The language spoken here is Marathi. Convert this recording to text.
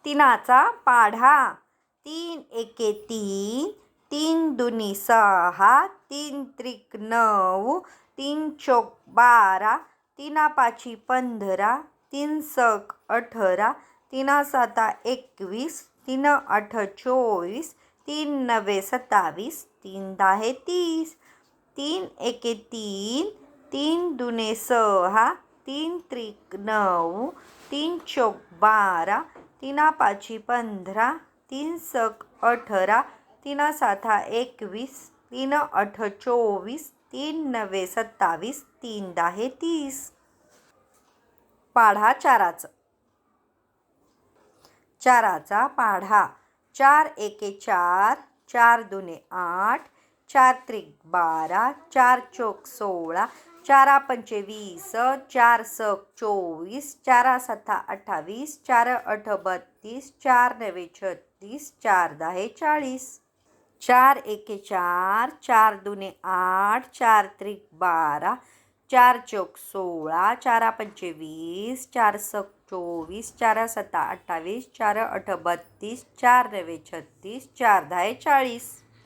तीनाचा पाढा. 3 एके 3, 3 दुनी 6, 3 त्रिक 9, 3 चौक 12, 3 पाची 15, 3 सक 18, 3 साता 21, 3 आठ 24, 3 नवे 27, 3 दाहे 30. 3 एके 3, 3 दुने 6, 3 त्रिक 9, 3 चौक 12, 3 पाची 15, 3 सक 18, 3 साता 21, 3 आठ 24, 3 नवे 27, 3 दाहे 30. पाढा चाराचा. चाराचा पाढा. 4 एके 4, 4 दुने 8, 4 त्रिक 12, 4 चौक 16, 4 पंचे 20, 4 सक 24, 4 सता 28, 4 आठ 32, 4 नवे 36, 4 दाहे 40. 4 एके 4, 4 दुने 8, 4 त्रिक 12, 4 चौक 16, 4 पंचे 20, 4 सक 24, 4 सता 28, 4 आठ 32, 4 नवे 36, 4 दाहे 40.